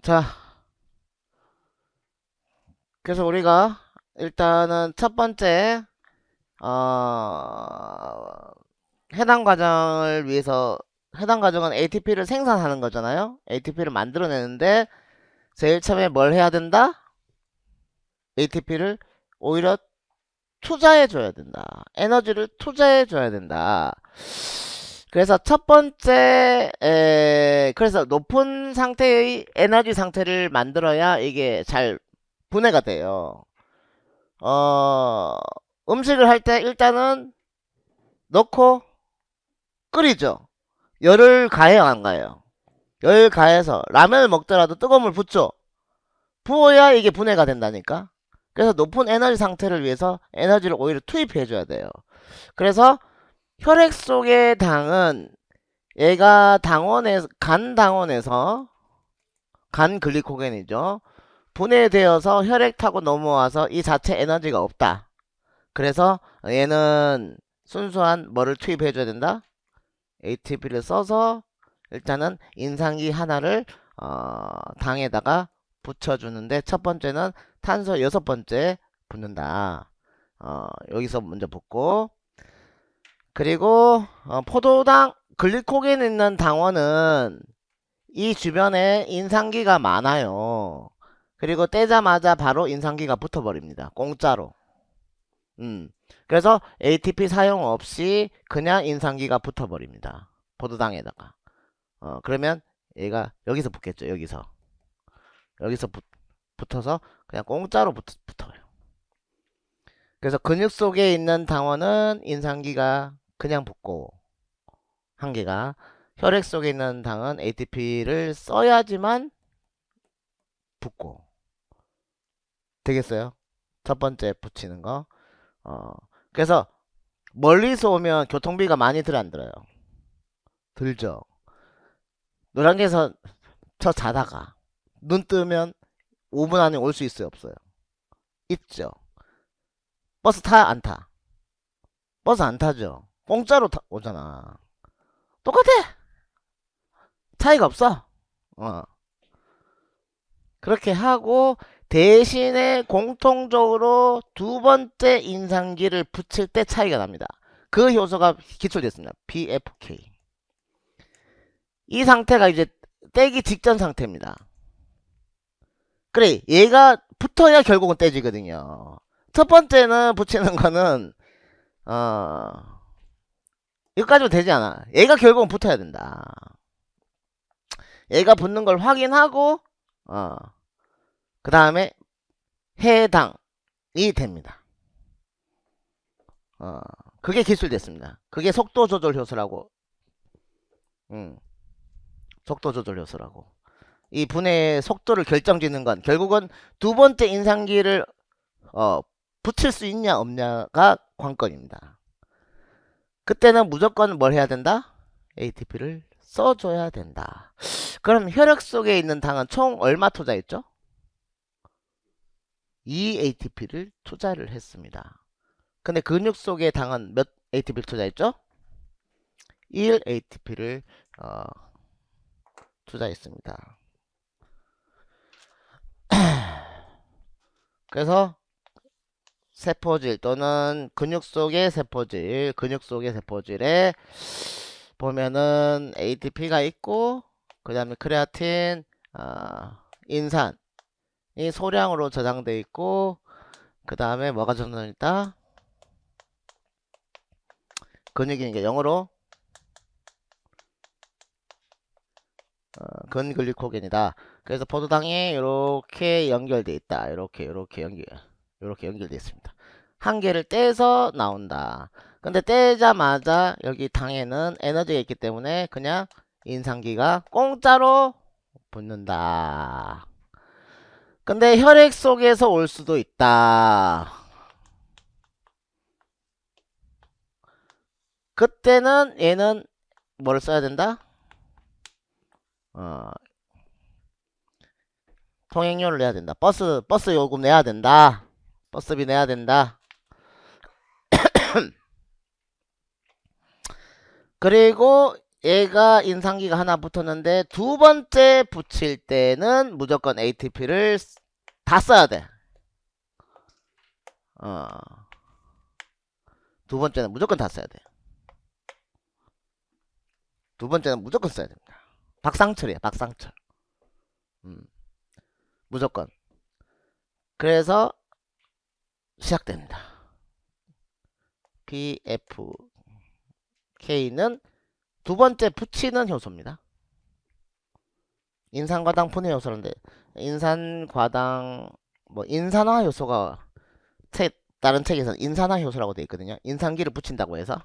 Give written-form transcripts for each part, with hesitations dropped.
자, 그래서 우리가 일단은 첫 번째 해당 과정을 위해서 해당 과정은 ATP를 생산하는 거잖아요. ATP를 만들어내는데 제일 처음에 뭘 해야 된다? ATP를 오히려 투자해 줘야 된다. 에너지를 투자해 줘야 된다. 그래서 첫 번째 그래서 높은 상태의 에너지 상태를 만들어야 이게 잘 분해가 돼요. 음식을 할 때 일단은 넣고 끓이죠. 열을 가해요, 안 가해요? 열 가해서 라면을 먹더라도 뜨거운 물 붓죠. 부어야 이게 분해가 된다니까. 그래서 높은 에너지 상태를 위해서 에너지를 오히려 투입해 줘야 돼요. 그래서 혈액 속의 당은 얘가 간 당원에서 간 글리코겐이죠. 분해되어서 혈액 타고 넘어와서 이 자체 에너지가 없다. 그래서 얘는 순수한 뭐를 투입해 줘야 된다? ATP를 써서 일단은 인상기 하나를 당에다가 붙여주는데 첫 번째는 탄소 6번째 붙는다. 여기서 먼저 붙고 그리고 포도당 글리코겐 있는 당원은 이 주변에 인상기가 많아요. 그리고 떼자마자 바로 인상기가 붙어버립니다. 공짜로. 그래서 ATP 사용 없이 그냥 인상기가 붙어버립니다. 포도당에다가. 그러면 얘가 여기서 붙겠죠. 여기서 붙어서 그냥 공짜로 붙어요. 그래서 근육 속에 있는 당원은 인상기가 그냥 붙고 한 개가 혈액 속에 있는 당은 ATP를 써야지만 붙고 되겠어요. 첫 번째 붙이는 거. 그래서 멀리서 오면 교통비가 많이 들어 안 들어요? 들죠. 노량진에서 저 자다가 눈 뜨면 5분 안에 올 수 있어요, 없어요? 있죠. 버스 타, 안 타? 버스 안 타죠. 공짜로 오잖아. 똑같아. 차이가 없어. 어. 그렇게 하고 대신에 공통적으로 두 번째 인상기를 붙일 때 차이가 납니다. 그 효소가 기출됐습니다. PFK. 이 상태가 이제 떼기 직전 상태입니다. 그래, 얘가 붙어야 결국은 떼지거든요. 첫 번째는 붙이는 거는 여기까지도 되지 않아. 얘가 결국은 붙어야 된다. 얘가 붙는 걸 확인하고 그 다음에 해당이 됩니다. 그게 기술됐습니다. 그게 속도 조절 효소라고. 속도 조절 효소라고. 이 분해의 속도를 결정짓는 건 결국은 두 번째 인상기를 붙일 수 있냐 없냐가 관건입니다. 그때는 무조건 뭘 해야 된다? ATP를 써줘야 된다. 그럼 혈액 속에 있는 당은 총 얼마 투자했죠? 2 ATP를 투자를 했습니다. 근데 근육 속의 당은 몇 ATP를 투자했죠? 1 ATP를 투자했습니다. 그래서 세포질 또는 근육 속의 세포질에 보면은 ATP가 있고 그 다음에 크레아틴, 인산이 소량으로 저장되어 있고 그 다음에 뭐가 저장되어 있다? 근육이니까 영어로 근글리코겐이다. 그래서 포도당이 이렇게 연결되어 있다. 이렇게 연결되어 있습니다. 한 개를 떼서 나온다. 근데 떼자마자 여기 당에는 에너지가 있기 때문에 그냥 인상기가 공짜로 붙는다. 근데 혈액 속에서 올 수도 있다. 그때는 얘는 뭐를 써야 된다? 통행료를 내야 된다. 버스 요금 내야 된다. 버스비 내야 된다. 그리고 얘가 인상기가 하나 붙었는데 두 번째 붙일 때는 무조건 ATP를 다 써야 돼. 두 번째는 무조건 다 써야 돼. 두 번째는 무조건 써야 됩니다. 박상철이야, 박상철. 무조건. 그래서 시작됩니다. PFK는 두 번째 붙이는 효소입니다. 인산과당 분해 요소인데 인산과당 뭐 인산화 효소가 다른 책에서는 인산화 효소라고 되어 있거든요. 인산기를 붙인다고 해서.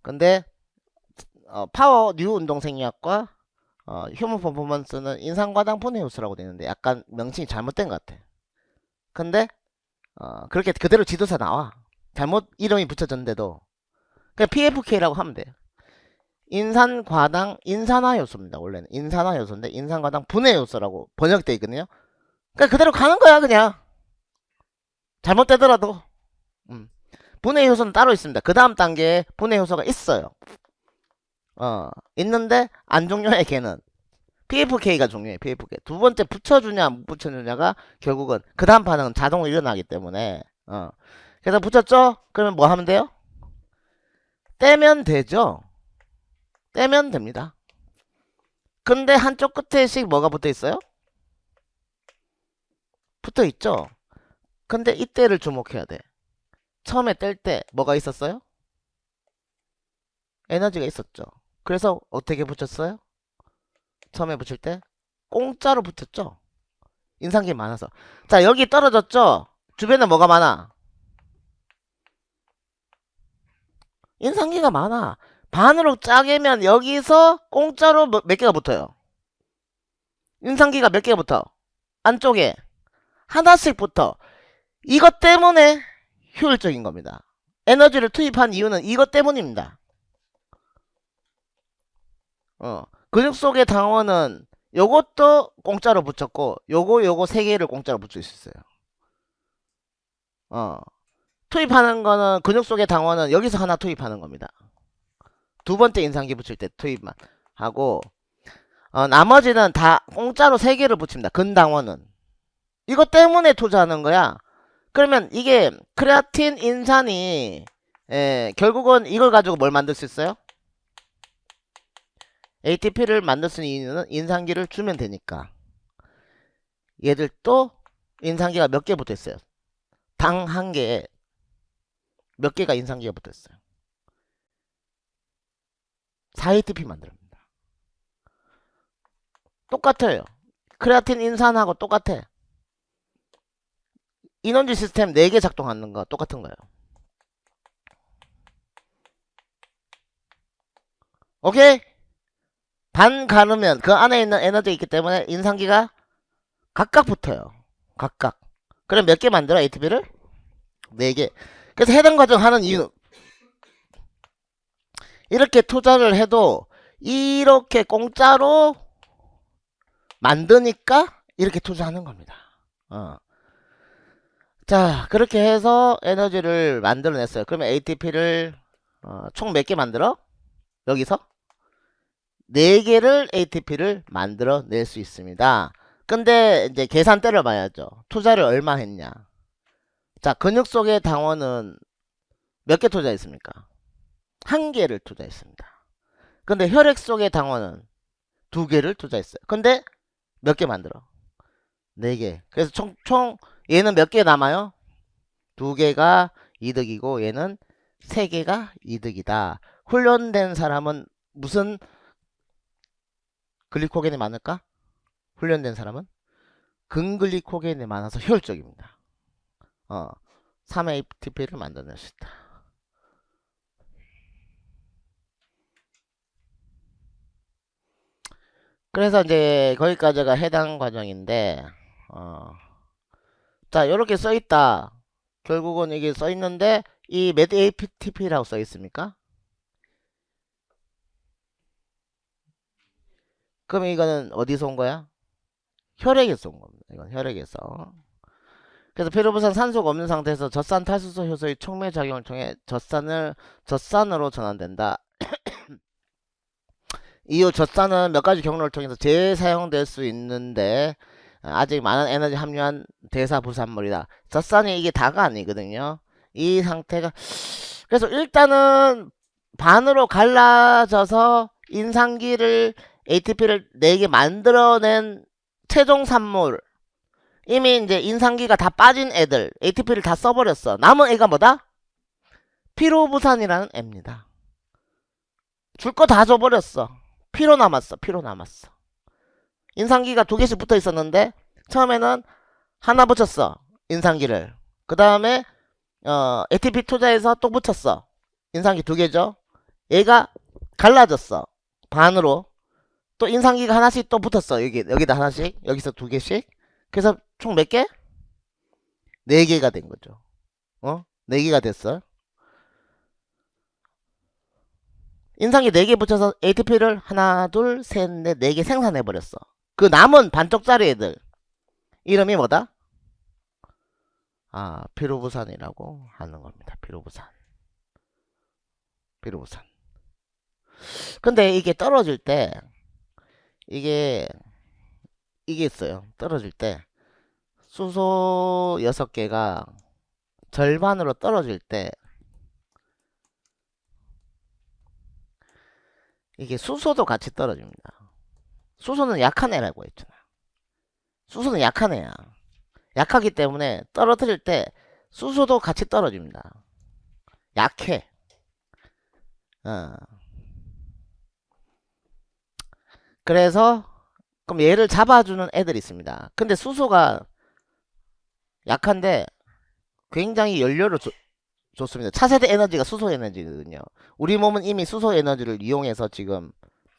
근데 파워 뉴 운동생리학과 휴먼 퍼포먼스는 인산과당 분해 효소라고 되어 있는데 약간 명칭이 잘못된 것 같아. 근데 그렇게 그대로 지도사 나와. 잘못 이름이 붙여졌는데도 그냥 PFK라고 하면 돼. 인산과당 인산화 요소입니다. 원래는 인산화 요소인데 인산과당 분해 요소라고 번역되어 있거든요. 그러니까 그대로 가는 거야 그냥. 잘못되더라도. 분해 요소는 따로 있습니다. 그 다음 단계에 분해 요소가 있어요. 있는데 안 중요해 걔는. PFK가 중요해. PFK. 두 번째 붙여주냐 못 붙여주냐가 결국은 그 다음 반응은 자동으로 일어나기 때문에 그래서 붙였죠? 그러면 뭐 하면 돼요? 떼면 되죠. 떼면 됩니다. 근데 한쪽 끝에씩 뭐가 붙어 있어요? 붙어 있죠. 근데 이때를 주목해야 돼. 처음에 뗄 때 뭐가 있었어요? 에너지가 있었죠. 그래서 어떻게 붙였어요? 처음에 붙일 때 공짜로 붙였죠. 인상기 많아서. 자, 여기 떨어졌죠. 주변에 뭐가 많아? 인상기가 많아. 반으로 짜게면 여기서 공짜로 몇 개가 붙어요? 인상기가 몇 개가 붙어? 안쪽에 하나씩 붙어. 이것 때문에 효율적인 겁니다. 에너지를 투입한 이유는 이것 때문입니다. 근육 속의 당원은 요것도 공짜로 붙였고 요거 세 개를 공짜로 붙일 수 있어요. 투입하는 거는 근육 속의 당원은 여기서 하나 투입하는 겁니다. 두 번째 인상기 붙일 때 투입만 하고 나머지는 다 공짜로 세 개를 붙입니다. 근당원은 이것 때문에 투자하는 거야. 그러면 이게 크레아틴 인산이 결국은 이걸 가지고 뭘 만들 수 있어요? ATP를 만들 수 있는 이유는 인산기를 주면 되니까. 얘들도 인산기가 몇 개 붙어 있어요? 당 한 개에 몇 개가 인산기가 붙어 있어요? 4ATP 만듭니다. 똑같아요. 크레아틴 인산하고 똑같아. 인원지 시스템 4개 작동하는 거 똑같은 거예요. 오케이? 반 가르면 그 안에 있는 에너지 있기 때문에 인산기가 각각 붙어요. 각각. 그럼 몇 개 만들어 ATP를? 4개. 그래서 해당 과정 하는 이유는 이렇게 투자를 해도 이렇게 공짜로 만드니까 이렇게 투자하는 겁니다. 자, 그렇게 해서 에너지를 만들어냈어요. 그러면 ATP를 총 몇 개 만들어? 여기서 4개를 ATP를 만들어낼 수 있습니다. 근데 이제 계산 때려봐야죠. 투자를 얼마 했냐. 자, 근육 속의 당원은 몇 개 투자했습니까? 1개를 투자했습니다. 근데 혈액 속의 당원은 2개를 투자했어요. 근데 몇 개 만들어? 4개. 그래서 총 얘는 몇 개 남아요? 2개가 이득이고 얘는 3개가 이득이다. 훈련된 사람은 무슨 글리코겐이 많을까? 훈련된 사람은 근글리코겐이 많아서 효율적입니다. 3ATP를 만들어낼 수 있다. 그래서 이제 거기까지가 해당 과정인데 자, 요렇게 써있다. 결국은 이게 써있는데 이 몇 ATP라고 써있습니까? 그럼 이거는 어디서 온 거야? 혈액에서 온 겁니다. 이건 혈액에서. 그래서 피로부산 산소가 없는 상태에서 젖산 탈수소 효소의 촉매 작용을 통해 젖산으로 전환된다. 이후 젖산은 몇 가지 경로를 통해서 재사용될 수 있는데 아직 많은 에너지 함유한 대사 부산물이다. 젖산이 이게 다가 아니거든요. 이 상태가 그래서 일단은 반으로 갈라져서 인상기를 ATP를 4개 만들어낸 최종 산물 이미 이제 인상기가 다 빠진 애들 ATP를 다 써버렸어. 남은 애가 뭐다? 피로부산이라는 애입니다. 줄 거 다 줘버렸어. 피로 남았어. 피로 남았어. 인상기가 2개씩 붙어 있었는데 처음에는 하나 붙였어. 인상기를. 그 다음에 ATP 투자해서 또 붙였어. 인상기 2개죠. 얘가 갈라졌어. 반으로. 또 인상기가 하나씩 또 붙었어. 여기다 하나씩. 여기서 2개씩. 그래서 총 몇 개? 4개가 된 거죠. 4개가 됐어. 인상기 4개 붙여서 ATP를 하나, 둘, 셋, 넷, 4개 생산해버렸어. 그 남은 반쪽짜리 애들. 이름이 뭐다? 피로부산이라고 하는 겁니다. 피로부산. 피로부산. 근데 이게 떨어질 때, 이게 있어요. 떨어질 때, 수소 6개가 절반으로 떨어질 때, 이게 수소도 같이 떨어집니다. 수소는 약한 애라고 했잖아. 수소는 약한 애야. 약하기 때문에 떨어뜨릴 때 수소도 같이 떨어집니다. 약해. 그래서 그럼 얘를 잡아주는 애들이 있습니다. 근데 수소가 약한데 굉장히 연료를 좋습니다. 차세대 에너지가 수소 에너지거든요. 우리 몸은 이미 수소 에너지를 이용해서 지금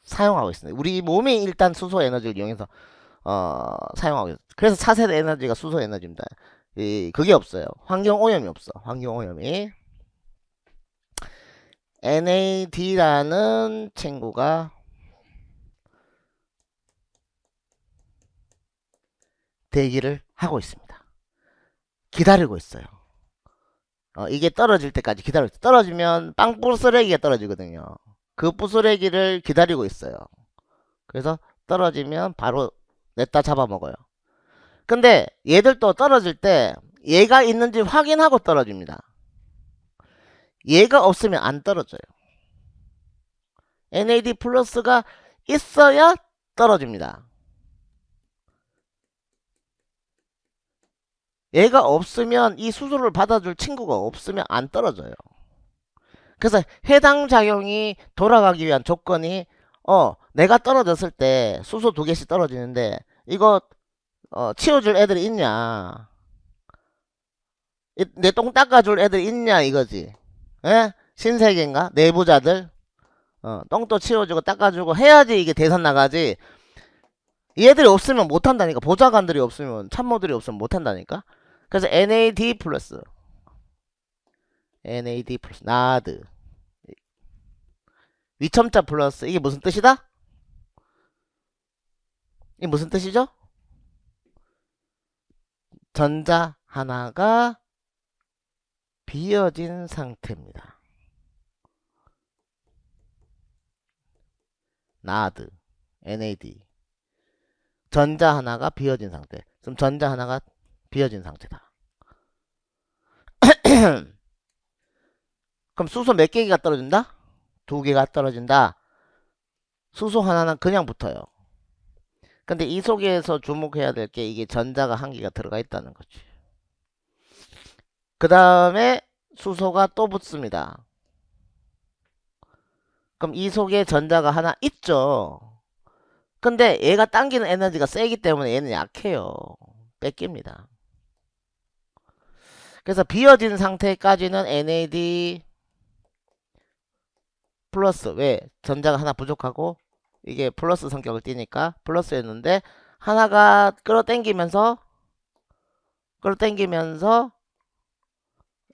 사용하고 있습니다. 우리 몸이 일단 수소 에너지를 이용해서 사용하고 있어요. 그래서 차세대 에너지가 수소 에너지입니다. 그게 없어요. 환경 오염이 없어. 환경 오염이. NAD라는 친구가 대기를 하고 있습니다. 기다리고 있어요. 이게 떨어질 때까지 기다리고 있어요. 떨어지면 빵 부스레기가 떨어지거든요. 그 부스레기를 기다리고 있어요. 그래서 떨어지면 바로 냈다 잡아먹어요. 근데 얘들도 떨어질 때 얘가 있는지 확인하고 떨어집니다. 얘가 없으면 안 떨어져요. NAD 플러스가 있어야 떨어집니다. 얘가 없으면 이 수소를 받아줄 친구가 없으면 안 떨어져요. 그래서 해당 작용이 돌아가기 위한 조건이 내가 떨어졌을 때 수소 2개씩 떨어지는데 이거 치워줄 애들이 있냐, 내 똥 닦아줄 애들 있냐 이거지. 에? 신세계인가? 내부자들 똥도 치워주고 닦아주고 해야지 이게 대선 나가지. 얘들이 없으면 못한다니까. 보좌관들이 없으면, 참모들이 없으면 못한다니까. 그래서 NAD 플러스 나드 위첨자 플러스 이게 무슨 뜻이다? 이게 무슨 뜻이죠? 전자 하나가 비어진 상태입니다. 나드 NAD 전자 하나가 비어진 상태. 그럼 전자 하나가 비어진 상태다. 그럼 수소 몇 개가 떨어진다? 2개가 떨어진다. 수소 하나는 그냥 붙어요. 근데 이 속에서 주목해야 될 게 이게 전자가 1개가 들어가 있다는 거지. 그 다음에 수소가 또 붙습니다. 그럼 이 속에 전자가 하나 있죠. 근데 얘가 당기는 에너지가 세기 때문에 얘는 약해요. 뺏깁니다. 그래서 비어진 상태까지는 NAD 플러스, 왜? 전자가 하나 부족하고 이게 플러스 성격을 띠니까 플러스였는데 하나가 끌어당기면서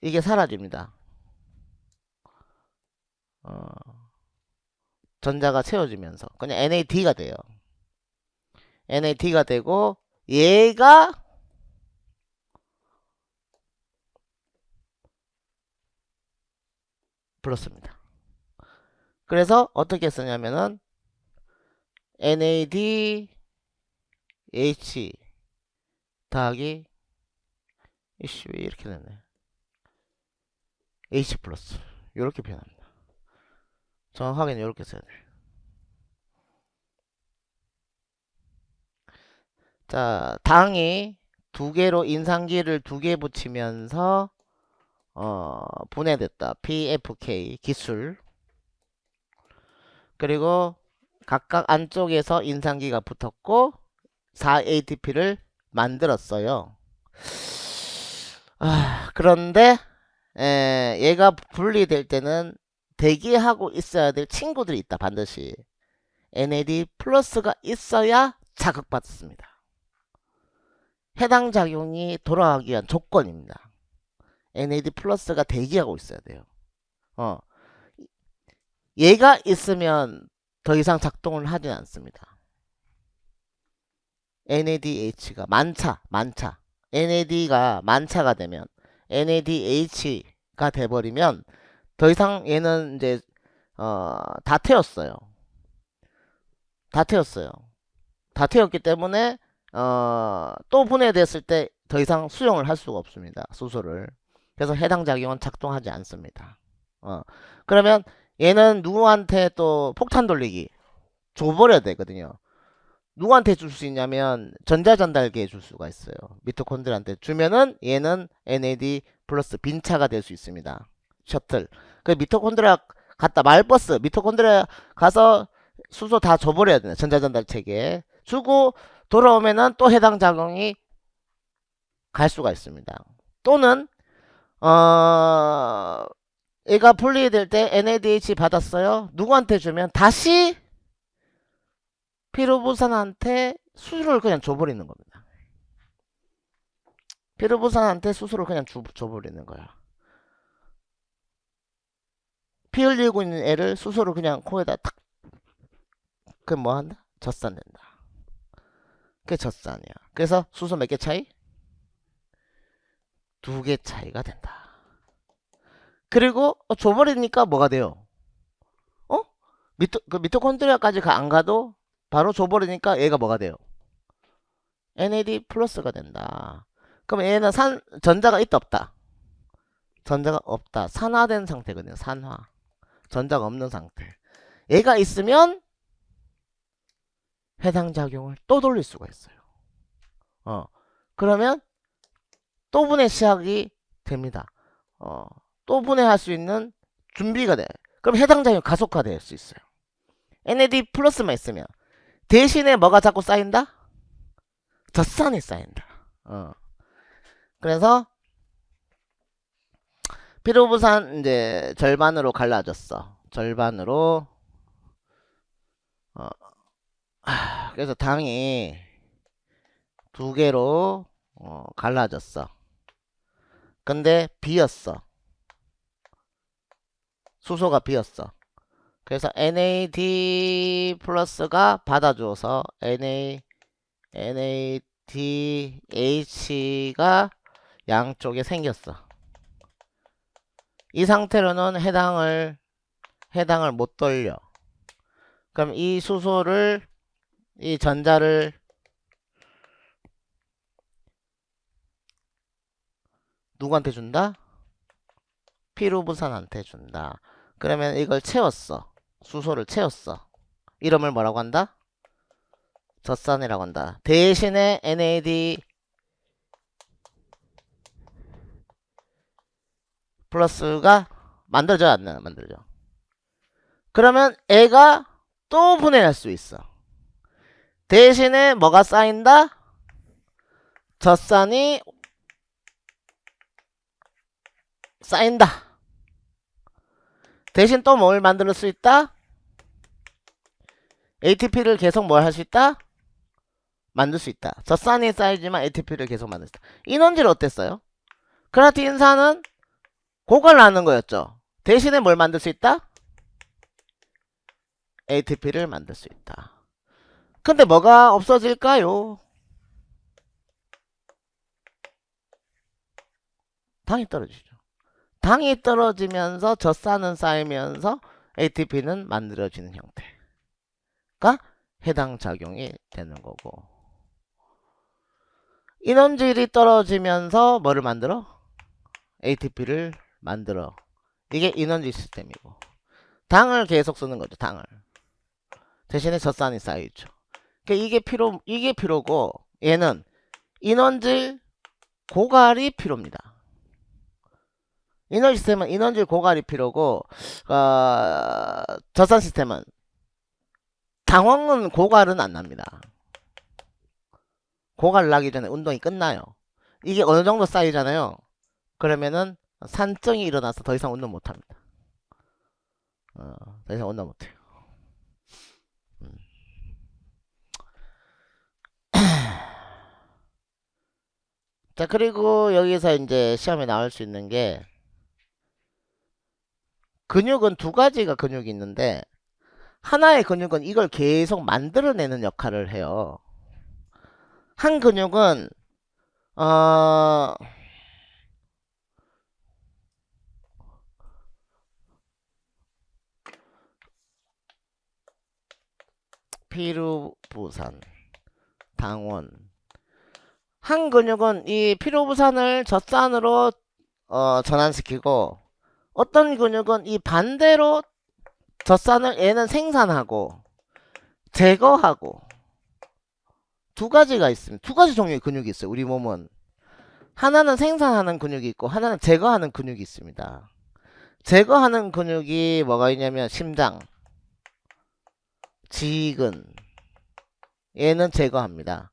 이게 사라집니다. 전자가 채워지면서 그냥 NAD가 돼요. NAD가 되고 얘가 플러스입니다. 그래서 어떻게 쓰냐면은 NADH 더하기 이씨 왜 이렇게 되네. H 플러스 이렇게 표현합니다. 정확하게는 이렇게 써야 돼. 자, 당이 두 개로 인상기를 두 개 붙이면서 분해됐다. PFK 기술. 그리고 각각 안쪽에서 인상기가 붙었고 4ATP를 만들었어요. 그런데 얘가 분리될 때는 대기하고 있어야 될 친구들이 있다. 반드시 NAD 플러스가 있어야 자극받습니다. 해당 작용이 돌아가기 위한 조건입니다. NAD 플러스가 대기하고 있어야 돼요. 얘가 있으면 더 이상 작동을 하진 않습니다. NADH가 만차. NAD가 만차가 되면 NADH가 돼버리면 더 이상 얘는 이제 다 태웠어요. 다 태웠기 때문에 또 분해됐을 때 더 이상 수용을 할 수가 없습니다. 수소를. 그래서 해당 작용은 작동하지 않습니다. 그러면 얘는 누구한테 또 폭탄 돌리기 줘버려야 되거든요. 누구한테 줄 수 있냐면 전자전달기에 줄 수가 있어요. 미토콘드리아한테 주면은 얘는 NAD 플러스 빈차가 될 수 있습니다. 셔틀. 그 미토콘드리아 갔다 말버스 미토콘드리아 가서 수소 다 줘버려야 되네. 전자전달 체계에 주고 돌아오면은 또 해당 작용이 갈 수가 있습니다. 또는 얘가 분리될 때 NADH 받았어요. 누구한테 주면 다시 피로부산한테 수소를 그냥 줘버리는 겁니다. 피로부산한테 수소를 그냥 줘버리는 거야. 피 흘리고 있는 애를 수소를 그냥 코에다 탁. 그럼 뭐 한다? 젖산된다. 그게 젖산이야. 그래서 수소 몇 개 차이? 2개 차이가 된다. 그리고 줘버리니까 뭐가 돼요? 미토콘드리아까지 안 가도 바로 줘버리니까 얘가 뭐가 돼요? NAD 플러스가 된다. 그럼 얘는 전자가 있다 없다? 전자가 없다. 산화된 상태거든요. 산화. 전자가 없는 상태. 얘가 있으면 해당 작용을 또 돌릴 수가 있어요. 그러면 또 분해 시작이 됩니다. 또 분해할 수 있는 준비가 돼. 그럼 해당 작용이 가속화될 수 있어요. NAD 플러스만 있으면 대신에 뭐가 자꾸 쌓인다? 젖산이 쌓인다. 그래서 피로부산 이제 절반으로 갈라졌어. 절반으로. 그래서 당이 두 개로 갈라졌어. 근데 비었어. 수소가 비었어. 그래서 NAD 플러스가 받아줘서 NADH가 양쪽에 생겼어. 이 상태로는 해당을 못 돌려. 그럼 이 수소를 이 전자를 누구한테 준다? 피로부산한테 준다. 그러면 이걸 채웠어. 수소를 채웠어. 이름을 뭐라고 한다? 젖산이라고 한다. 대신에 NAD 플러스가 만들어져 안 만들어져? 그러면 애가 또 분해할 수 있어. 대신에 뭐가 쌓인다? 젖산이 쌓인다. 대신 또 뭘 만들 수 있다? ATP를 계속 뭘 할 수 있다? 만들 수 있다. 젖산이 쌓이지만 ATP를 계속 만들 수 있다. 인원질 어땠어요? 크라틴산은 고갈나는 거였죠. 대신에 뭘 만들 수 있다? ATP를 만들 수 있다. 근데 뭐가 없어질까요? 당이 떨어지죠. 당이 떨어지면서 젖산은 쌓이면서 ATP는 만들어지는 형태가 해당 작용이 되는 거고, 인원질이 떨어지면서 뭐를 만들어? ATP를 만들어. 이게 인원질 시스템이고, 당을 계속 쓰는 거죠. 당을 대신에 젖산이 쌓이죠. 그러니까 이게 필요고, 얘는 인원질 고갈이 필요입니다. 인원 시스템은 인원질 고갈이 필요고, 젖산 시스템은 당원은 고갈은 안 납니다. 고갈 나기 전에 운동이 끝나요. 이게 어느 정도 쌓이잖아요. 그러면은 산증이 일어나서 더 이상 운동 못 합니다. 더 이상 운동 못 해요. 자, 그리고 여기서 이제 시험에 나올 수 있는 게, 근육은 두 가지가 근육이 있는데, 하나의 근육은 이걸 계속 만들어내는 역할을 해요. 한 근육은 어 피루부산, 당원. 한 근육은 이 피루부산을 젖산으로 전환시키고, 어떤 근육은 이 반대로 젖산을 얘는 생산하고 제거하고, 두 가지가 있습니다. 두 가지 종류의 근육이 있어요. 우리 몸은 하나는 생산하는 근육이 있고 하나는 제거하는 근육이 있습니다. 제거하는 근육이 뭐가 있냐면 심장, 지근, 얘는 제거합니다.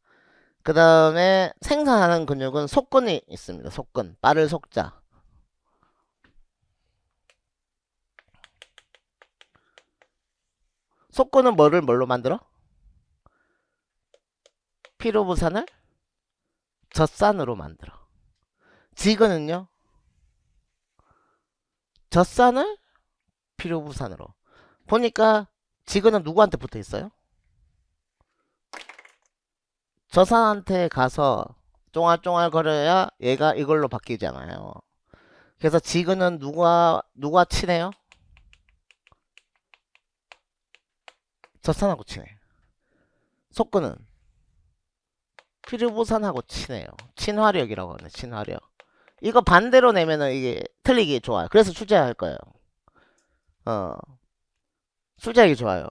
그 다음에 생산하는 근육은 속근이 있습니다. 속근, 빠를 속자. 속근은 뭘로 만들어? 피로부산을 젖산으로 만들어. 지근은요? 젖산을 피로부산으로. 보니까 지근은 누구한테 붙어 있어요? 젖산한테 가서 쫑알쫑알 거려야 얘가 이걸로 바뀌잖아요. 그래서 지근은 누가 친해요? 젖산하고 친해. 속근은 피르부산하고 친해요. 친화력이라고 하네. 친화력. 이거 반대로 내면은 이게 틀리기 좋아요. 그래서 출제할 거예요. 어, 출제하기 좋아요.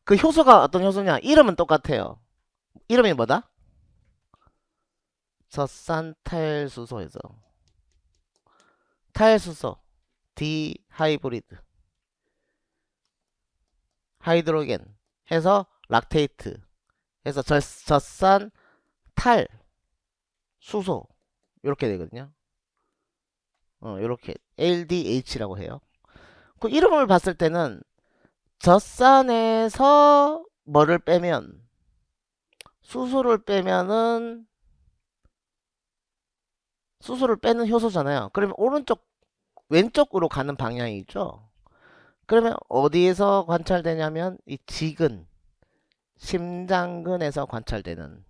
그 효소가 어떤 효소냐? 이름은 똑같아요. 이름이 뭐다? 젖산탈수소에서 탈수소 디하이브리드 하이드로겐 해서 락테이트 해서 젖산 탈 수소 이렇게 되거든요. 이렇게 LDH라고 해요. 그 이름을 봤을 때는 젖산에서 뭐를 빼면 수소를 빼면은 수소를 빼는 효소잖아요. 그러면 오른쪽 왼쪽으로 가는 방향이죠. 그러면 어디에서 관찰되냐면 이 지근 심장근에서 관찰되는,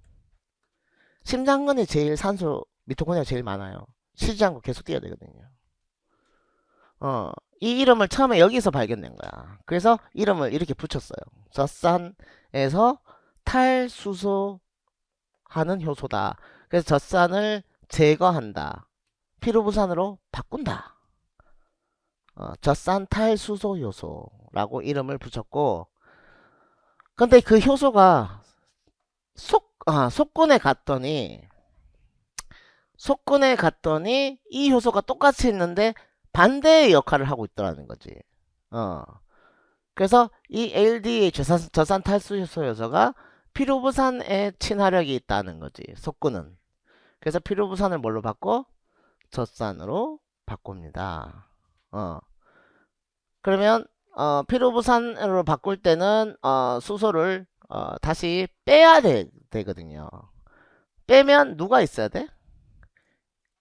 심장근이 제일 산소 미토콘드리아가 제일 많아요. 쉬지 않고 계속 뛰어야 되거든요. 이 이름을 처음에 여기서 발견된 거야. 그래서 이름을 이렇게 붙였어요. 젖산에서 탈수소하는 효소다. 그래서 젖산을 제거한다. 피로부산으로 바꾼다. 젖산 탈수소 효소라고 이름을 붙였고, 근데 그 효소가 속근에 갔더니 이 효소가 똑같이 있는데 반대의 역할을 하고 있더라는 거지. 어. 그래서 이 LDA 저산 탈수 효소가 피로부산에 친화력이 있다는 거지. 속근은. 그래서 피로부산을 뭘로 바꿔? 젖산으로 바꿉니다. 그러면 피로부산으로 바꿀 때는 수소를 다시 빼야 되거든요. 빼면 누가 있어야 돼?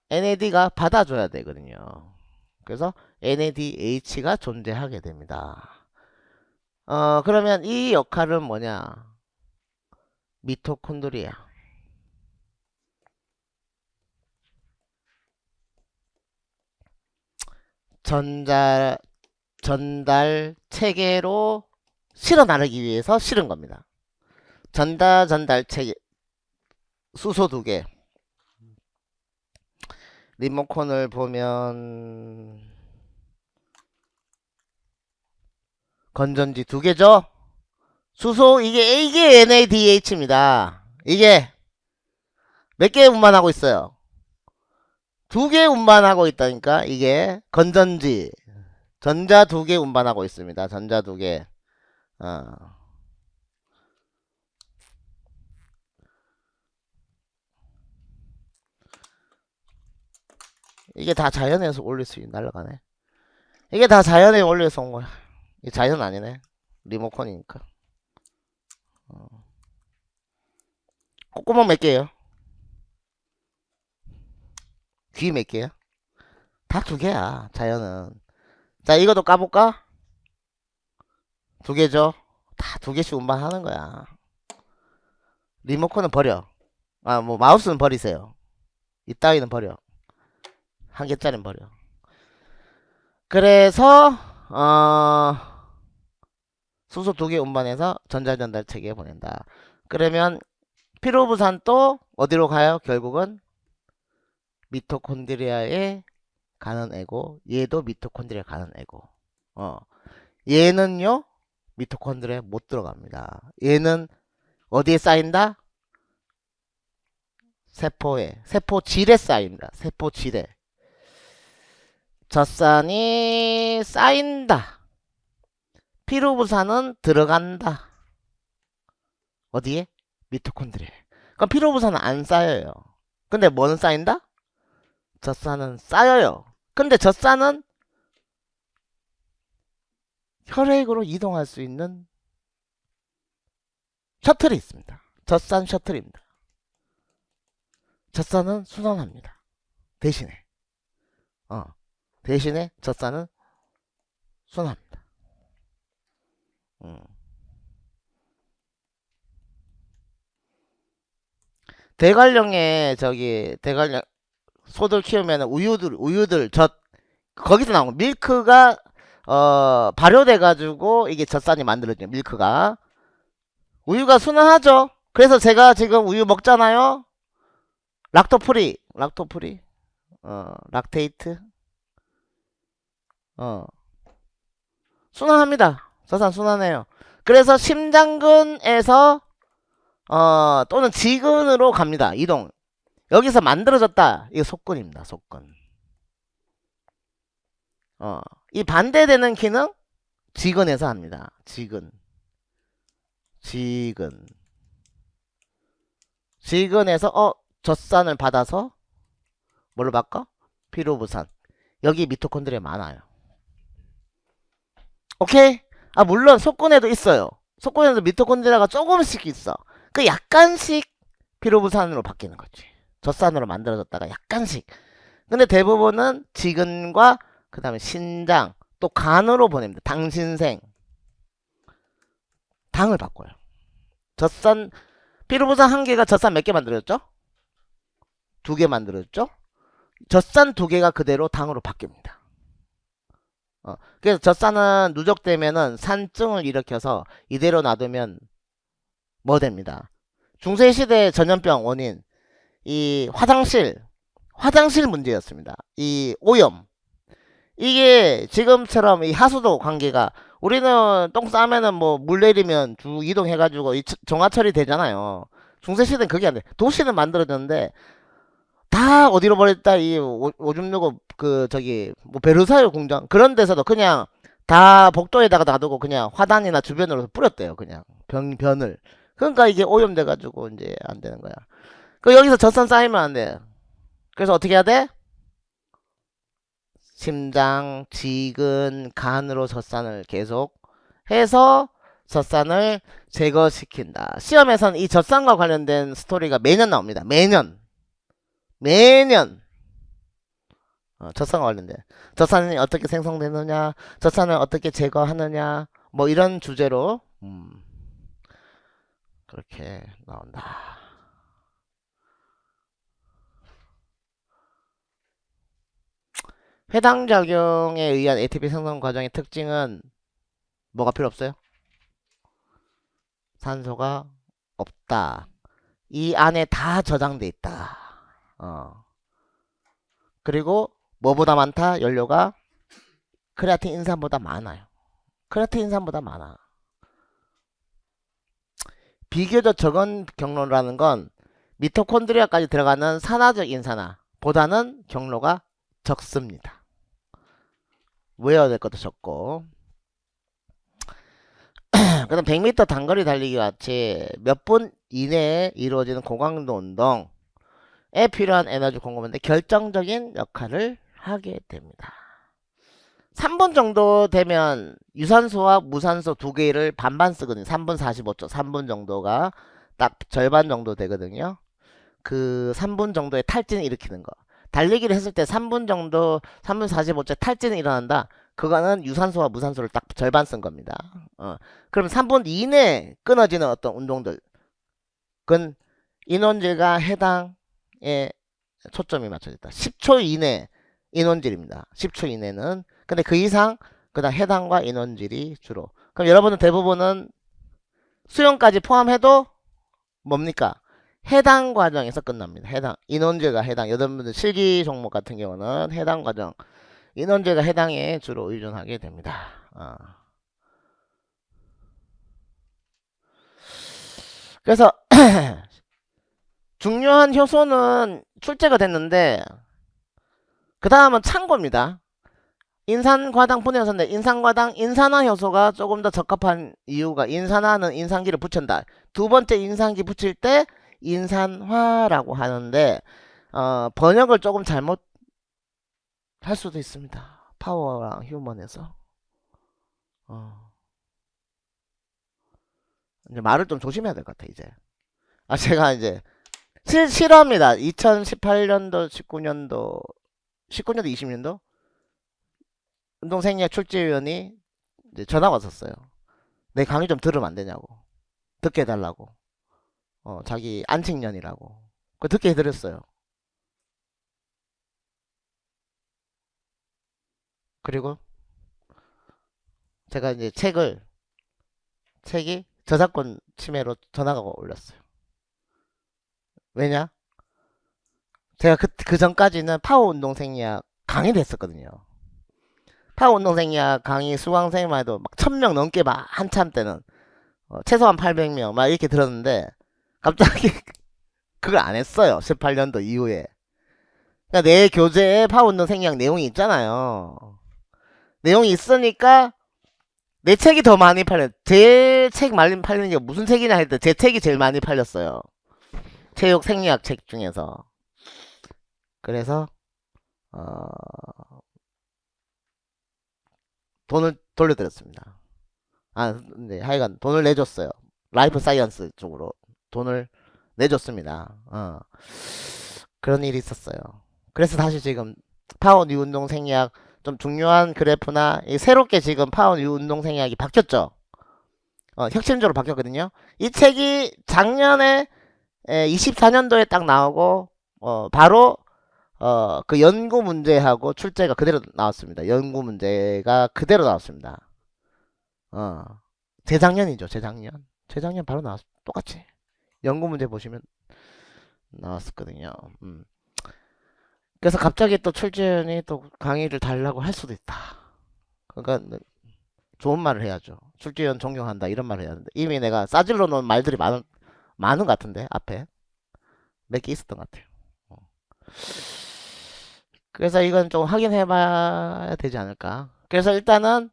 NAD가 받아줘야 되거든요. 그래서 NADH가 존재하게 됩니다. 그러면 이 역할은 뭐냐? 미토콘드리아. 전달 체계로 실어 나르기 위해서 실은 겁니다. 전달체 수소 2개. 리모컨을 보면 건전지 2개죠. 수소 이게 NADH입니다. 이게 몇 개 운반하고 있어요? 2개 운반하고 있다니까. 이게 건전지 전자 2개 운반하고 있습니다. 전자 2개. 이게 다 자연에서 올릴 수 있는 날라가네. 이게 다 자연에 올려서 온 거야. 이게 자연 아니네. 리모컨이니까. 콧구멍 몇 개예요? 귀 몇 개야? 다 2개야. 자연은. 자, 이것도 까볼까? 2개죠. 다 2개씩 운반하는 거야. 리모컨은 버려. 뭐 마우스는 버리세요. 이따위는 버려. 1개짜리는 버려. 그래서 수소 2개 운반해서 전자전달 체계에 보낸다. 그러면 피로부산도 어디로 가요? 결국은 미토콘드리아에 가는 애고, 얘도 미토콘드리아에 가는 애고. 얘는요 미토콘드리아에 못 들어갑니다. 얘는 어디에 쌓인다? 세포에, 세포질에 쌓입니다. 세포질에. 젖산이 쌓인다. 피로부산은 들어간다. 어디에? 미토콘드리아에. 그럼 피로부산은 안 쌓여요. 근데 뭐는 쌓인다? 젖산은 쌓여요. 근데 젖산은 혈액으로 이동할 수 있는 셔틀이 있습니다. 젖산 셔틀입니다. 젖산은 순환합니다. 대신에 대신에 젖산은 순환합니다. 대관령에 대관령 소들 키우면 우유들 거기서 나온 밀크가 발효돼 가지고 이게 젖산이 만들어져요. 밀크가. 우유가 순환하죠. 그래서 제가 지금 우유 먹잖아요. 락토프리 락테이트 순환합니다. 젖산 순환해요. 그래서 심장근에서 또는 지근으로 갑니다. 이동. 여기서 만들어졌다. 이거 속근입니다. 속근. 이 반대되는 기능 지근에서 합니다. 지근에서 젖산을 받아서 뭘로 바꿔? 피로부산. 여기 미토콘드리아 많아요. 오케이? 물론 속근에도 있어요. 속근에도 미토콘드리아가 조금씩 있어. 그 약간씩 피로부산으로 바뀌는 거지. 젖산으로 만들어졌다가 약간씩. 근데 대부분은 지근과 그 다음에 신장 또 간으로 보냅니다. 당신생. 당을 바꿔요. 젖산 피로부산 1개가 젖산 몇 개 만들어졌죠? 2개 만들어졌죠? 젖산 2개가 그대로 당으로 바뀝니다. 그래서 젖산은 누적되면은 산증을 일으켜서 이대로 놔두면 뭐 됩니다. 중세시대 전염병 원인 이 화장실 문제였습니다. 이 오염. 이게 지금처럼 이 하수도 관계가 우리는 똥 싸면은 뭐 물 내리면 쭉 이동해가지고 정화 처리되잖아요. 중세시대는 그게 안 돼. 도시는 만들어졌는데 다 어디로 버렸다. 이 오줌 누고 뭐 베르사유 궁전 그런 데서도 그냥 다 복도에다가 놔두고 그냥 화단이나 주변으로 뿌렸대요. 그냥 변을. 그러니까 이게 오염돼가지고 이제 안 되는 거야. 여기서 젖산 쌓이면 안 돼. 그래서 어떻게 해야 돼? 심장, 지근, 간으로 젖산을 계속 해서 젖산을 제거시킨다. 시험에서는 이 젖산과 관련된 스토리가 매년 나옵니다. 매년 젖산과 관련된 젖산이 어떻게 생성되느냐, 젖산을 어떻게 제거하느냐, 뭐 이런 주제로 그렇게 나온다. 해당작용에 의한 ATP 생성 과정의 특징은 뭐가 필요 없어요? 산소가 없다. 이 안에 다 저장돼 있다. 그리고 뭐보다 많다? 연료가 크레아틴 인산보다 많아요. 크레아틴 인산보다 많아. 비교적 적은 경로라는 건 미토콘드리아까지 들어가는 산화적 인산화보다는 경로가 적습니다. 외워야 될 것도 적고. 그다음 100m 단거리 달리기 같이 몇 분 이내에 이루어지는 고강도 운동에 필요한 에너지 공급인데 결정적인 역할을 하게 됩니다. 3분 정도 되면 유산소와 무산소 두 개를 반반 쓰거든요. 3분 45초, 3분 정도가 딱 절반 정도 되거든요. 그 3분 정도의 탈진을 일으키는 거. 달리기를 했을 때 3분 정도, 3분 45초에 탈진이 일어난다. 그거는 유산소와 무산소를 딱 절반 쓴 겁니다. 그럼 3분 이내에 끊어지는 어떤 운동들. 그건 인원질과 해당에 초점이 맞춰져 있다. 10초 이내 인원질입니다. 10초 이내는. 근데 그 이상 그다음 해당과 인원질이 주로. 그럼 여러분은 대부분은 수영까지 포함해도 뭡니까? 해당 과정에서 끝납니다. 해당 인원질과 해당. 여러분들 실기 종목 같은 경우는 해당 과정 인원질과 해당에 주로 의존하게 됩니다. 그래서 중요한 효소는 출제가 됐는데 그 다음은 참고입니다. 인산과당 분해효소인데 인산과당 인산화 효소가 조금 더 적합한 이유가 인산화는 인산기를 붙인다. 두 번째 인산기 붙일 때 인산화라고 하는데 번역을 조금 잘못 할 수도 있습니다. 파워랑 휴먼에서 이제 말을 좀 조심해야 될 것 같아 이제. 제가 이제 싫어합니다. 2018년도 19년도 20년도 운동생리학 출제위원이 이제 전화 왔었어요. 내 강의 좀 들으면 안 되냐고. 듣게 해달라고. 자기 안식년이라고. 그 듣게 해드렸어요. 그리고 제가 이제 책이 저작권 침해로 전화가 올렸어요. 왜냐? 제가 그 전까지는 파워 운동생리학 강의를 했었거든요. 파워 운동생리학 강의 수강생만 해도 막 1000명 넘게 막 한참 때는 최소한 800명 막 이렇게 들었는데 갑자기 그걸 안 했어요. 18년도 이후에. 그러니까 내 교재에 파워 운동생리학 내용이 있잖아요. 내용이 있으니까 내 책이 더 많이 팔려. 제 책 많이 팔리는 게 무슨 책이냐 할 때 제 책이 제일 많이 팔렸어요. 체육 생리학 책 중에서. 그래서 돈을 돌려드렸습니다. 네, 하여간 돈을 내줬어요. 라이프 사이언스 쪽으로 돈을 내줬습니다. 그런 일이 있었어요. 그래서 다시 지금 파워 뉴 운동 생리학 좀 중요한 그래프나 새롭게 지금 파워 뉴 운동 생리학이 바뀌었죠. 혁신적으로 바뀌었거든요. 이 책이 작년에 24년도에 딱 나오고 바로 그 연구 문제하고 출제가 그대로 나왔습니다. 연구 문제가 그대로 나왔습니다. 재작년이죠. 재작년 바로 나왔 똑같이 연구 문제 보시면 나왔었거든요. 그래서 갑자기 또 출제원이 또 강의를 달라고 할 수도 있다. 그러니까 좋은 말을 해야죠. 출제원 존경한다 이런 말을 해야 하는데 이미 내가 싸질러 놓은 말들이 많은 것 같은데 앞에 몇 개 있었던 것 같아요. 그래서 이건 좀 확인해 봐야 되지 않을까. 그래서 일단은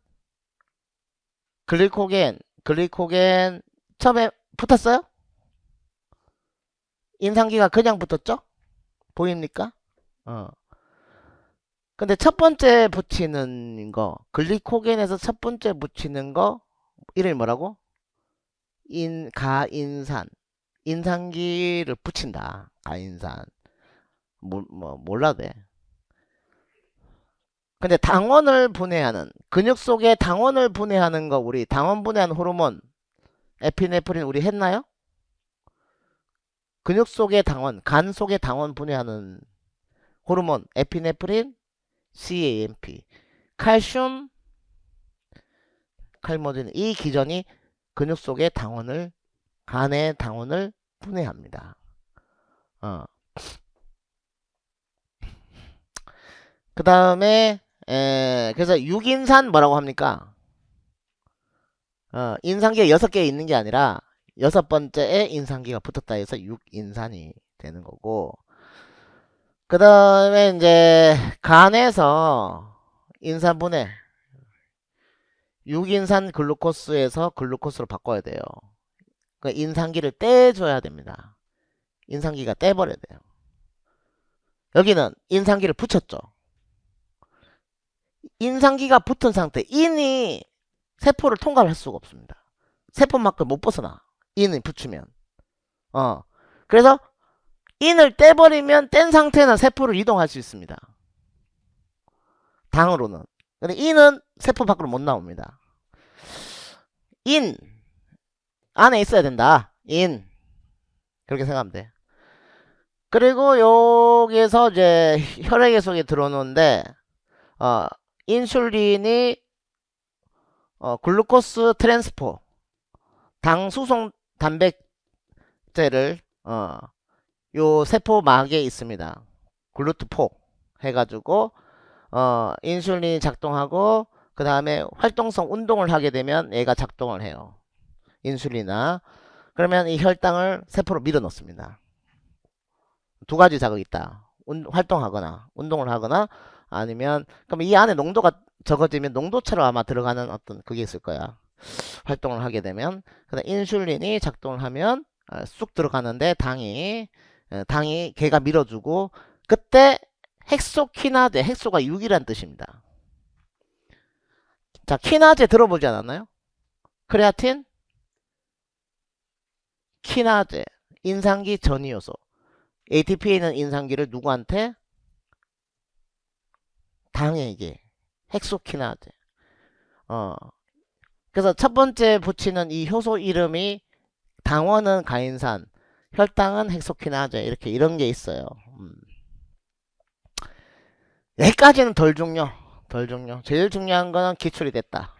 글리코겐 처음에 붙었어요? 인상기가 그냥 붙었죠? 보입니까? 근데 첫 번째 붙이는 거 글리코겐에서 첫 번째 붙이는 거 이름이 뭐라고? 가인산 인상기를 붙인다. 가인산 몰라도 돼. 근데 당원을 분해하는 근육 속에 당원을 분해하는 거 우리 당원 분해하는 호르몬 에피네프린 우리 했나요? 근육 속의 당원 간 속의 당원 분해하는 호르몬 에피네프린 CAMP 칼슘 칼모딘 이 기전이 근육 속의 당원을 간에 당원을 분해합니다. 어. 그 다음에 그래서 6인산 뭐라고 합니까? 인산기가 6개 있는 게 아니라 여섯 번째에 인산기가 붙었다 해서 6인산이 되는 거고, 그 다음에 이제 간에서 인산분해 6인산 글루코스에서 글루코스로 바꿔야 돼요. 그 인산기를 떼줘야 됩니다. 인산기가 떼버려야 돼요. 여기는 인산기를 붙였죠. 인산기가 붙은 상태, 인이 세포를 통과할 수가 없습니다. 세포만큼 못 벗어나. 인을 붙이면. 그래서 인을 떼버리면 뗀 상태는 세포를 이동할 수 있습니다. 당으로는. 근데 인은 세포 밖으로 못 나옵니다. 인 안에 있어야 된다. 인 그렇게 생각하면 돼. 그리고 여기에서 이제 혈액 속에 들어오는데 인슐린이 글루코스 트랜스포 당 수송 단백제를 요 세포막에 있습니다. 글루트4 해가지고 인슐린이 작동하고 그 다음에 활동성 운동을 하게 되면 얘가 작동을 해요. 인슐린아. 그러면 이 혈당을 세포로 밀어넣습니다. 두 가지 자극이 있다. 활동하거나 운동을 하거나 아니면 그럼 이 안에 농도가 적어지면 농도처럼 아마 들어가는 어떤 그게 있을 거야. 활동을 하게 되면 그다음 인슐린이 작동을 하면 쑥 들어가는데 당이 걔가 밀어주고 그때 헥소키나제 헥소가 6이란 뜻입니다. 자, 키나제 들어보지 않았나요? 크레아틴, 키나제, 인상기 전이요소. ATP는 인상기를 누구한테? 당에게. 헥소키나제. 그래서 첫 번째 붙이는 이 효소 이름이 당원은 가인산, 혈당은 헥소키나제 이렇게 이런 게 있어요. 여기까지는 덜 중요. 덜 중요. 제일 중요한 거는 기출이 됐다.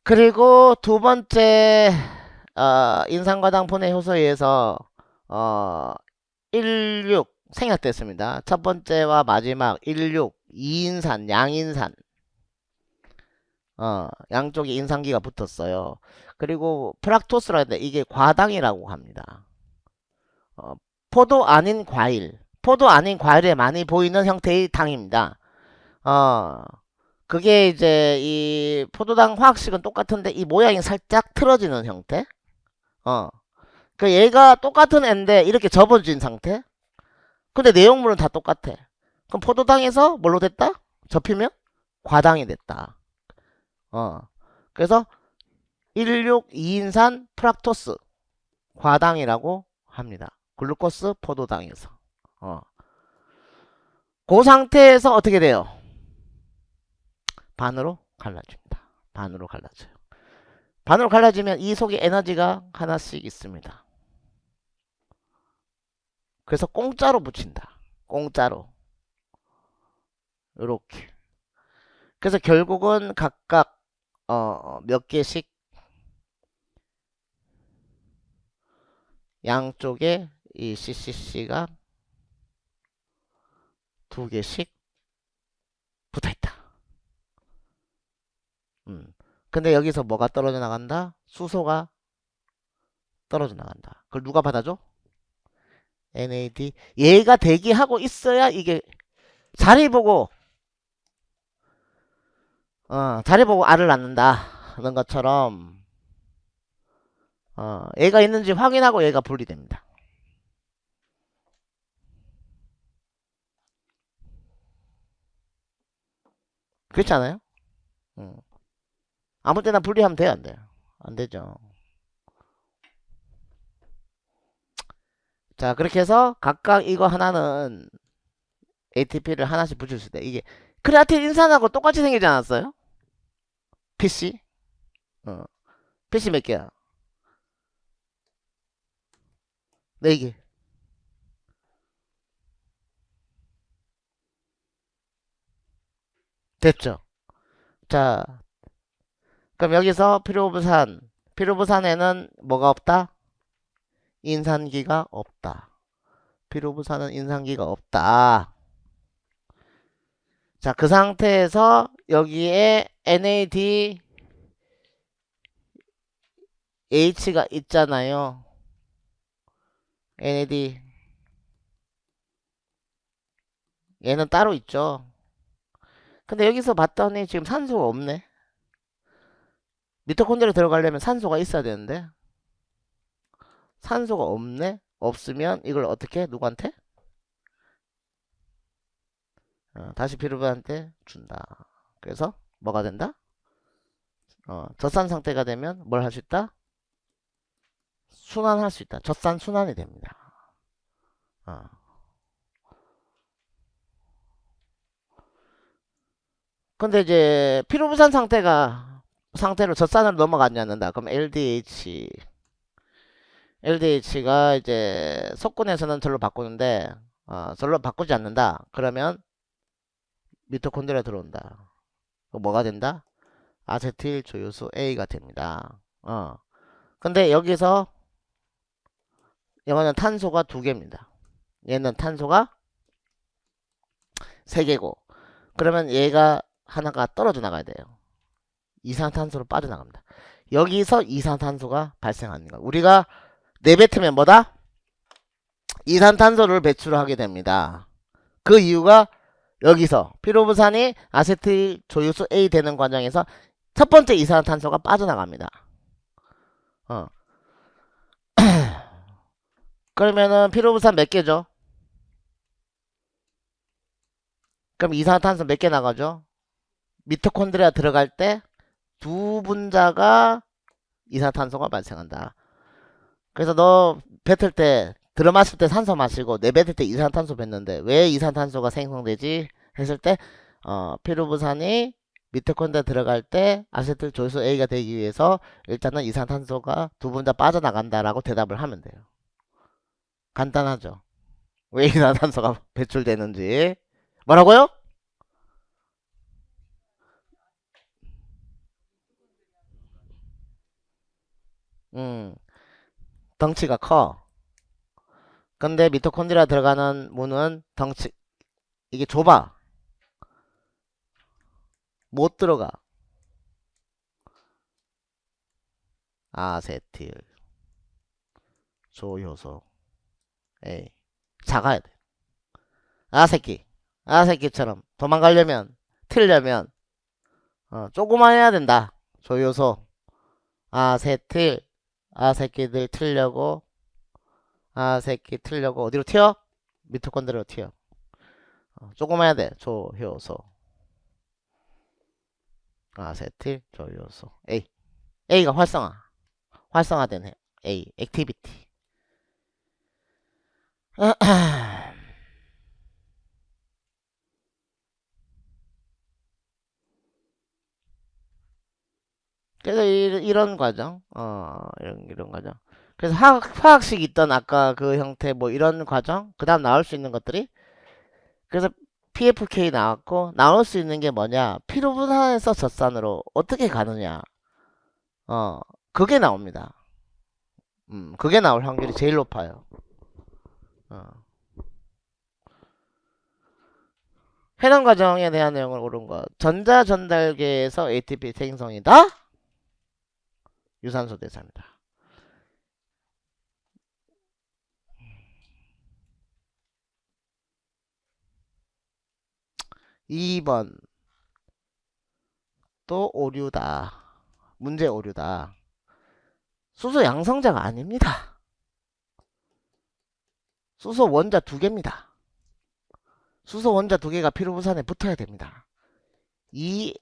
그리고 두 번째 인산과당 분해 효소에 의해서 16 생략됐습니다. 첫 번째와 마지막 16 2인산 양인산 양쪽에 인산기가 붙었어요. 그리고 프락토스라 하는데 이게 과당이라고 합니다. 포도 아닌 과일에 많이 보이는 형태의 당입니다. 그게 이제 이 포도당 화학식은 똑같은데 이 모양이 살짝 틀어지는 형태. 그 얘가 똑같은 애인데 이렇게 접어진 상태. 근데 내용물은 다 똑같아. 그럼 포도당에서 뭘로 됐다? 접히면 과당이 됐다. 그래서 16 2인산 프락토스 과당이라고 합니다. 글루코스 포도당에서. 그 상태에서 어떻게 돼요? 반으로 갈라집니다. 반으로 갈라져요. 반으로 갈라지면 이 속에 에너지가 하나씩 있습니다. 그래서 공짜로 붙인다. 공짜로. 요렇게. 그래서 결국은 각각 몇 개씩 양쪽에 이 CCC가 두 개씩 붙어있다. 근데 여기서 뭐가 떨어져 나간다? 수소가 떨어져 나간다. 그걸 누가 받아줘? NAD. 얘가 대기하고 있어야 이게 자리 보고 자리 보고 알을 낳는다 하는 것처럼 얘가 있는지 확인하고 얘가 분리됩니다. 그렇지 않아요? 아무 때나 분리하면 돼요, 안 돼요? 안 되죠. 자, 그렇게 해서 각각 이거 하나는 ATP를 하나씩 붙일 수 있다. 이게 크레아틴 인산하고 똑같이 생기지 않았어요? PC? PC 몇 개야? 4개. 됐죠? 자, 그럼 여기서 필요부산 피로부산에는 뭐가 없다? 인산기가 없다. 피로부산은 인산기가 없다. 자, 그 상태에서 여기에 NADH가 있잖아요. NAD 얘는 따로 있죠. 근데 여기서 봤더니 지금 산소가 없네. 미토콘드리아 들어가려면 산소가 있어야 되는데 산소가 없네. 없으면 이걸 어떻게 누구한테? 다시 피루부한테 준다. 그래서 뭐가 된다? 젖산 상태가 되면 뭘 할 수 있다? 순환할 수 있다. 젖산 순환이 됩니다. 어. 근데 이제 피로부산 상태로 젖산으로 넘어가지 않는다. 그럼 LDH가 이제 석군에서는 절로 바꾸는데 절로 바꾸지 않는다. 그러면 미토콘드리아 들어온다. 뭐가 된다? 아세틸 조효소 A가 됩니다. 근데 여기서 이거는 탄소가 2개입니다. 얘는 탄소가 3개고 그러면 얘가 하나가 떨어져 나가야 돼요. 이산탄소로 빠져나갑니다. 여기서 이산탄소가 발생하는 거야. 우리가 내뱉으면 뭐다? 이산탄소를 배출하게 됩니다. 그 이유가 여기서 피로부산이 아세틸 조효소 A 되는 과정에서 첫 번째 이산탄소가 빠져나갑니다. 그러면은 피로부산 몇 개죠? 그럼 이산화탄소 몇 개 나가죠? 미토콘드리아 들어갈 때 두 분자가 이산화탄소가 발생한다. 그래서 너 뱉을 때 들어마실 때 산소 마시고 내뱉을 때 이산화탄소 뱉는데 왜 이산화탄소가 생성되지? 했을 때 피로부산이 미토콘드리아 들어갈 때 아세틸 조효소 A가 되기 위해서 일단은 이산화탄소가 두 분자 빠져나간다라고 대답을 하면 돼요. 간단하죠? 왜 이산화탄소가 배출되는지. 뭐라고요? 덩치가 커. 근데 미토콘드리아 들어가는 문은 이게 좁아. 못 들어가. 아세틸 조효소 에이 작아야 돼. 아새끼처럼 도망가려면 튀려면 조그만 해야 된다. 조효소 아세틸 아새끼들 틀려고 아새끼 틀려고 어디로 튀어? 미토콘드리아로 튀어. 조그만 해야 돼. 조효소 아세틸 조효소 A가 활성화된 해. 액티비티. 그래서 이런 과정, 이런 과정. 그래서 화학식 있던 아까 그 형태 뭐 이런 과정, 그 다음 나올 수 있는 것들이 그래서 PFK 나왔고 나올 수 있는 게 뭐냐? 피로분산에서 젖산으로 어떻게 가느냐? 그게 나옵니다. 그게 나올 확률이 제일 높아요. 해당 과정에 대한 내용을 옳은 것. 전자 전달계에서 ATP 생성이다. 유산소 대사입니다. 2번 또 오류다. 문제 오류다. 수소 양성자가 아닙니다. 수소 원자 2개입니다. 수소 원자 2개가 피로부산에 붙어야 됩니다. 이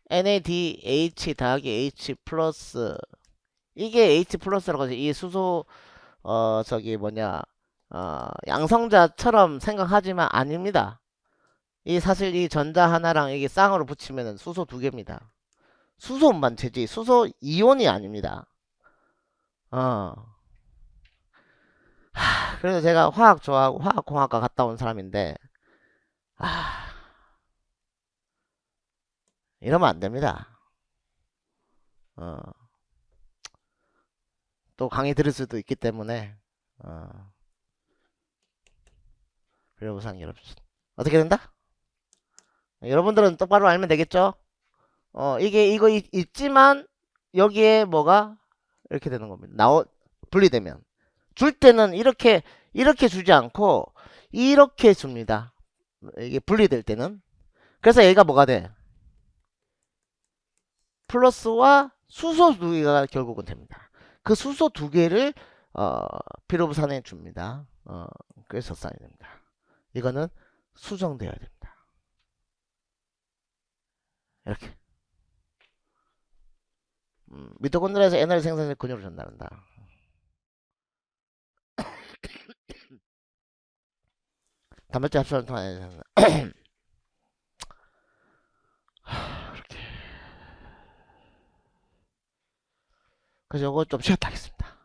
NADH 더하기 H 플러스 이게 H 플러스라고 하지. 이 수소 양성자처럼 생각하지만 아닙니다. 이 사실 이 전자 하나랑 이게 쌍으로 붙이면 수소 2개입니다. 수소 운반체지 수소 이온이 아닙니다. 그래서 제가 화학 좋아하고 화학공학과 갔다 온 사람인데 이러면 안 됩니다. 어, 또 강의 들을 수도 있기 때문에 필요부상 여러분 어떻게 된다? 여러분들은 똑바로 알면 되겠죠? 이게 이거 있지만 여기에 뭐가 이렇게 되는 겁니다. 분리되면 줄 때는 이렇게 주지 않고 이렇게 줍니다. 이게 분리될 때는. 그래서 얘가 뭐가 돼? 플러스와 수소 두 개가 결국은 됩니다. 그 수소 두 개를 필요부산해 줍니다. 그래서 써야 됩니다. 이거는 수정되어야 됩니다. 이렇게. 미토콘드리아에서 에너지 생산해 근육을 전달한다. 단백질 합성을 통해 그렇게. 그래서 요거 좀 쉬었다 하겠습니다.